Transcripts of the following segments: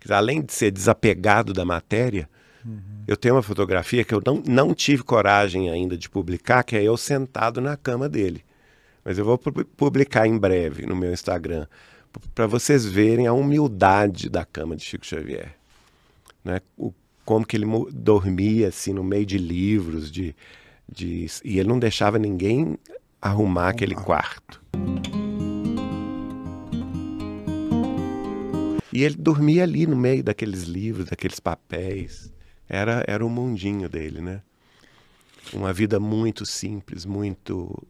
dizer, além de ser desapegado da matéria, eu tenho uma fotografia que eu não tive coragem ainda de publicar, que é eu sentado na cama dele. Mas eu vou publicar em breve no meu Instagram, para vocês verem a humildade da cama de Chico Xavier. Né? Como que ele dormia assim, no meio de livros, e ele não deixava ninguém arrumar aquele quarto. E ele dormia ali no meio daqueles livros, daqueles papéis. Era o mundinho dele, né? Uma vida muito simples, muito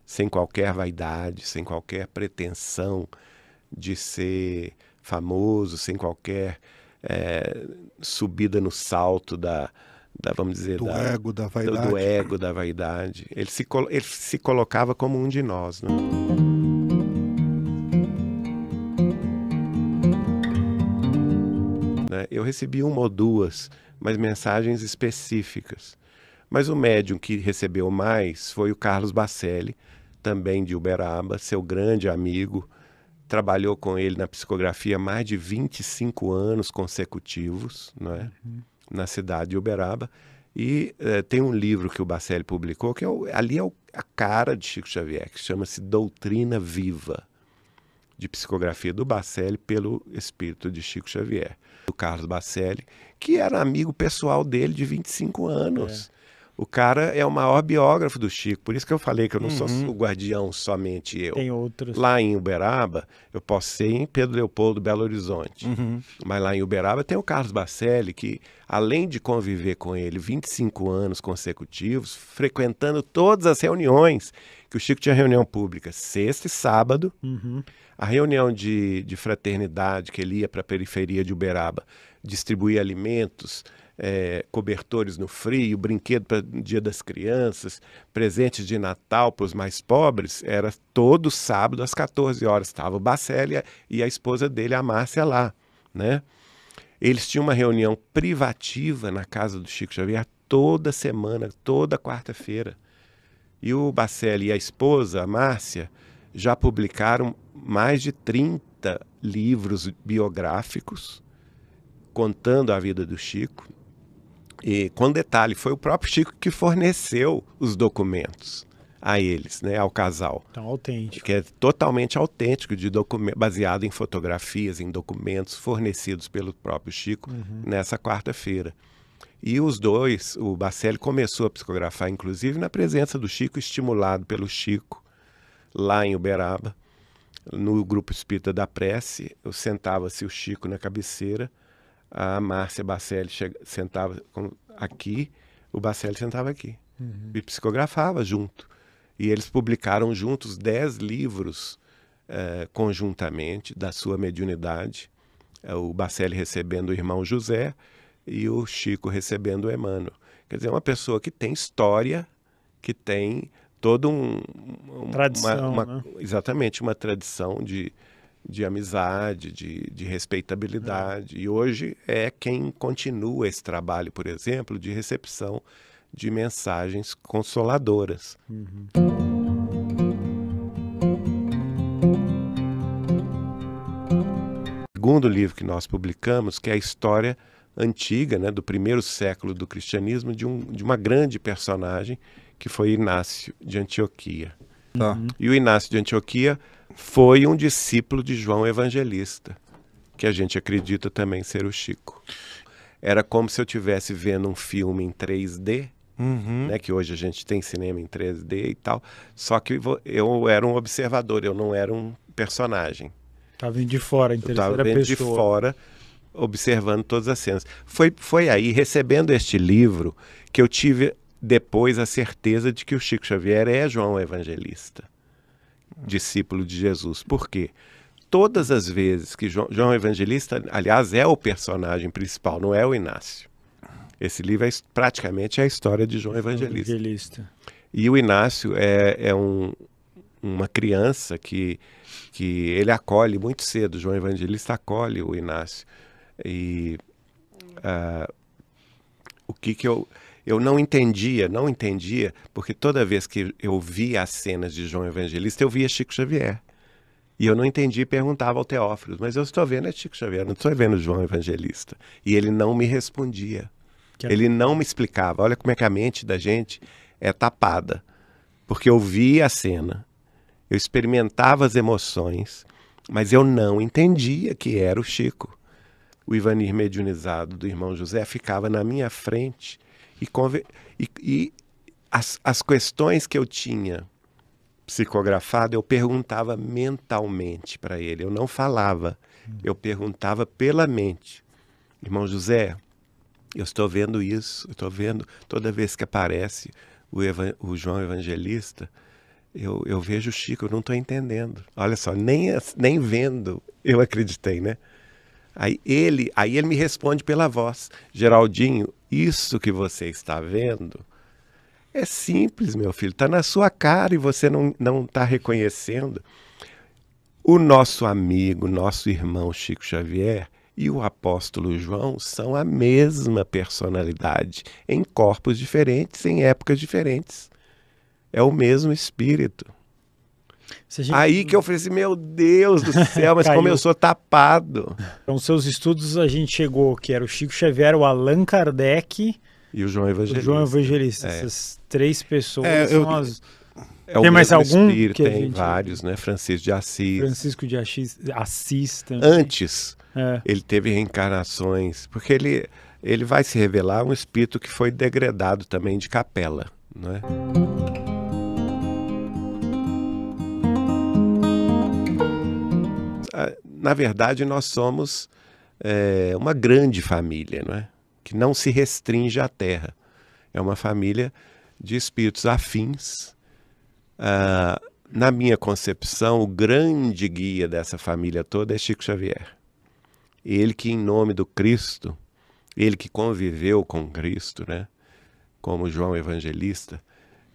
sem qualquer vaidade, sem qualquer pretensão de ser famoso, sem qualquer subida no salto vamos dizer, do ego, da vaidade. Do ego, da vaidade. Ele se colocava como um de nós, né? Eu recebi uma ou duas, mas mensagens específicas. Mas o médium que recebeu mais foi o Carlos Bacelli, também de Uberaba, seu grande amigo. Trabalhou com ele na psicografia mais de 25 anos consecutivos, não é? Na cidade de Uberaba. E tem um livro que o Bacelli publicou, que ali é a cara de Chico Xavier, que chama-se Doutrina Viva, de psicografia do Bacelli pelo espírito de Chico Xavier. O Carlos Bacelli, que era amigo pessoal dele de 25 anos. O cara é o maior biógrafo do Chico, por isso que eu falei que eu não sou o guardião somente eu. Tem outros. Lá em Uberaba, eu posso ser em Pedro Leopoldo, Belo Horizonte. Mas lá em Uberaba tem o Carlos Bacelli, que além de conviver com ele 25 anos consecutivos, frequentando todas as reuniões, que o Chico tinha reunião pública sexta e sábado, a reunião de fraternidade que ele ia para a periferia de Uberaba, distribuir alimentos, cobertores no frio, brinquedo para o Dia das Crianças, presentes de Natal para os mais pobres, era todo sábado às 14 horas. Estava o Bacelli e a esposa dele, a Márcia, lá, né? Eles tinham uma reunião privativa na casa do Chico Xavier toda semana, toda quarta-feira. E o Bacelli e a esposa, a Márcia, já publicaram mais de 30 livros biográficos contando a vida do Chico. E com detalhe, foi o próprio Chico que forneceu os documentos a eles, né, ao casal. Tão autêntico. Que é totalmente autêntico, baseado em fotografias, em documentos fornecidos pelo próprio Chico nessa quarta-feira. E os dois, o Bacelli começou a psicografar, inclusive, na presença do Chico, estimulado pelo Chico, lá em Uberaba, no grupo espírita da prece. Sentava-se o Chico na cabeceira, a Márcia Bacelli sentava aqui, o Bacelli sentava aqui. E psicografava junto. E eles publicaram juntos 10 livros conjuntamente da sua mediunidade. O Bacelli recebendo o irmão José e o Chico recebendo o Emmanuel. Quer dizer, uma pessoa que tem história, que tem todo tradição, né? Exatamente, uma tradição de amizade, de respeitabilidade. E hoje é quem continua esse trabalho, por exemplo, de recepção de mensagens consoladoras. O segundo livro que nós publicamos, que é a história antiga, né, do primeiro século do cristianismo, de uma grande personagem, que foi Inácio de Antioquia. E o Inácio de Antioquia foi um discípulo de João Evangelista, que a gente acredita também ser o Chico. Era como se eu estivesse vendo um filme em 3D, né, que hoje a gente tem cinema em 3D e tal, só que eu era um observador, eu não era um personagem. Estava vindo de fora, em terceira pessoa. Estava de fora, observando todas as cenas. Foi aí, recebendo este livro, que eu tive depois a certeza de que o Chico Xavier é João Evangelista, discípulo de Jesus. Por quê? Todas as vezes que João Evangelista, aliás, é o personagem principal, não é o Inácio. Esse livro praticamente é a história de João Evangelista. E o Inácio é uma criança que ele acolhe muito cedo. João Evangelista acolhe o Inácio. E o que eu não entendia, porque toda vez que eu via as cenas de João Evangelista, eu via Chico Xavier. E eu não entendi e perguntava ao Teófilo, mas eu estou vendo Chico Xavier, não estou vendo João Evangelista. E ele não me respondia. Ele não me explicava. Olha como é que a mente da gente é tapada. Porque eu via a cena, eu experimentava as emoções, mas eu não entendia que era o Chico. O Ivanir mediunizado do irmão José ficava na minha frente e as questões que eu tinha psicografado, eu perguntava mentalmente para ele. Eu não falava, eu perguntava pela mente. Irmão José, eu estou vendo isso, eu estou vendo toda vez que aparece o João Evangelista, eu vejo o Chico, eu não estou entendendo. Olha só, nem vendo eu acreditei, né? Aí ele me responde pela voz: Geraldinho, isso que você está vendo é simples, meu filho, está na sua cara e você não está reconhecendo. O nosso amigo, nosso irmão Chico Xavier e o apóstolo João são a mesma personalidade, em corpos diferentes, em épocas diferentes. É o mesmo espírito. Aí que eu falei assim, meu Deus do céu, mas como eu sou tapado. Então, seus estudos, a gente chegou, que era o Chico Xavier, o Allan Kardec e o João Evangelista. O João Evangelista. Essas três pessoas são as... Tem mais algum? Espírito, tem vários, né? Francisco de Assis. Francisco de Assis também. Antes, ele teve reencarnações, porque ele vai se revelar um espírito que foi degradado também de capela, não é? Na verdade, nós somos uma grande família, não é? Que não se restringe à Terra. É uma família de espíritos afins. Na minha concepção, o grande guia dessa família toda é Chico Xavier. Ele que, em nome do Cristo, ele que conviveu com Cristo, né? Como João Evangelista,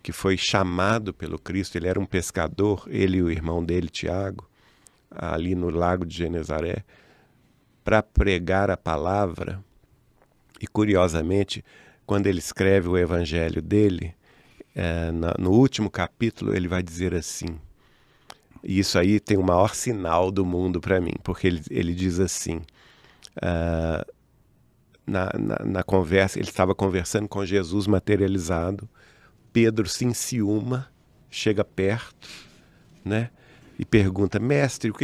que foi chamado pelo Cristo, ele era um pescador, ele e o irmão dele, Tiago, ali no Lago de Genezaré, para pregar a palavra. E, curiosamente, quando ele escreve o evangelho dele, no último capítulo, ele vai dizer assim, e isso aí tem o maior sinal do mundo para mim, porque ele diz assim, na conversa, ele estava conversando com Jesus materializado, Pedro se enciuma, chega perto, né? E pergunta, mestre, o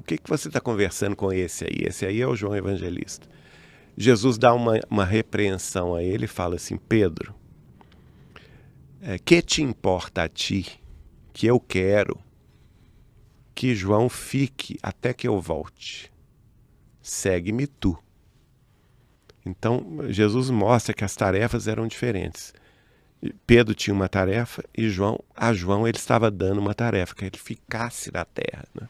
que você está conversando com esse aí? Esse aí é o João Evangelista. Jesus dá uma repreensão a ele e fala assim, Pedro, que te importa a ti que eu quero que João fique até que eu volte? Segue-me tu. Então, Jesus mostra que as tarefas eram diferentes. Pedro tinha uma tarefa e a João ele estava dando uma tarefa, que ele ficasse na terra, né?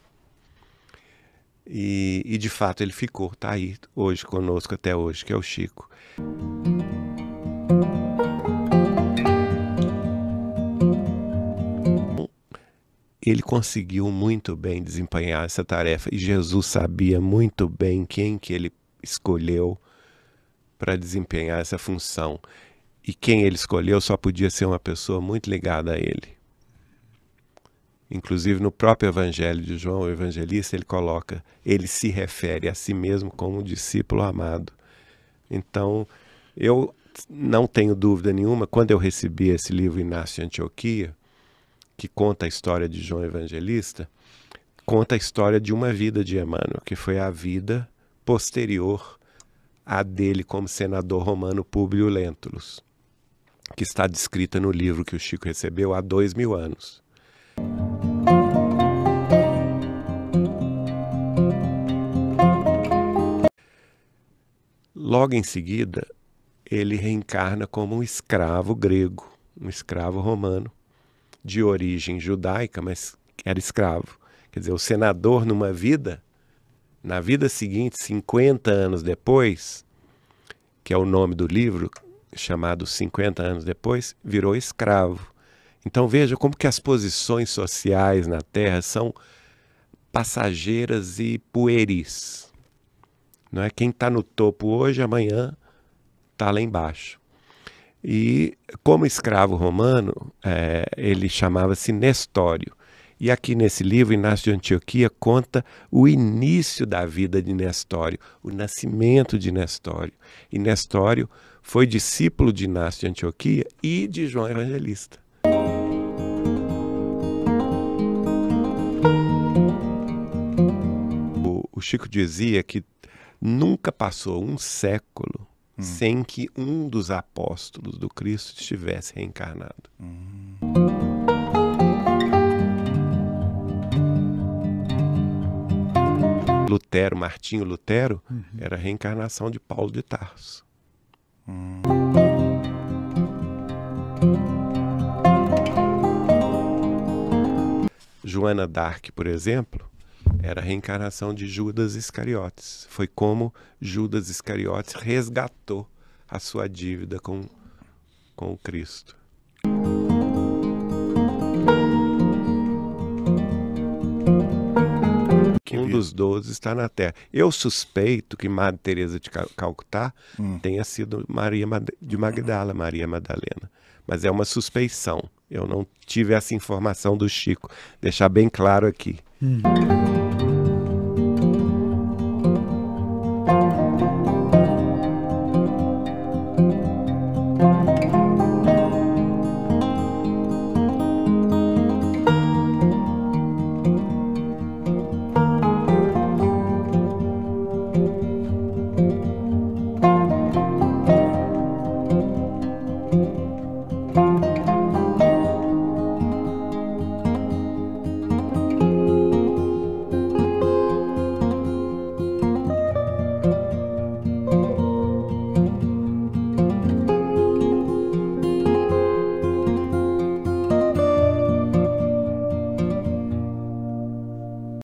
E de fato ele ficou, está aí hoje conosco até hoje, que é o Chico. Ele conseguiu muito bem desempenhar essa tarefa e Jesus sabia muito bem quem que ele escolheu para desempenhar essa função. E quem ele escolheu só podia ser uma pessoa muito ligada a ele. Inclusive no próprio Evangelho de João, o Evangelista, ele se refere a si mesmo como um discípulo amado. Então, eu não tenho dúvida nenhuma, quando eu recebi esse livro Inácio de Antioquia, que conta a história de João Evangelista, conta a história de uma vida de Emmanuel, que foi a vida posterior à dele como senador romano Públio Lentulus, que está descrita no livro que o Chico recebeu há 2000 anos. Logo em seguida, ele reencarna como um escravo grego, um escravo romano, de origem judaica, mas era escravo. Quer dizer, o senador na vida seguinte, 50 anos depois, que é o nome do livro, chamado 50 anos depois, virou escravo. Então veja como que as posições sociais na Terra são passageiras e pueris. Não é? Quem está no topo hoje, amanhã está lá embaixo. E como escravo romano, ele chamava-se Nestório. E aqui nesse livro, Inácio de Antioquia conta o início da vida de Nestório, o nascimento de Nestório. E Nestório foi discípulo de Inácio de Antioquia e de João Evangelista. O Chico dizia que nunca passou um século sem que um dos apóstolos do Cristo estivesse reencarnado. Lutero, Martinho Lutero, era a reencarnação de Paulo de Tarso. Joana d'Arc, por exemplo, era a reencarnação de Judas Iscariotes. Foi como Judas Iscariotes resgatou a sua dívida com o Cristo. Um dos 12 está na Terra. Eu suspeito que Madre Teresa de Calcutá tenha sido Maria de Magdala, Maria Madalena. Mas é uma suspeição. Eu não tive essa informação do Chico. Deixar bem claro aqui.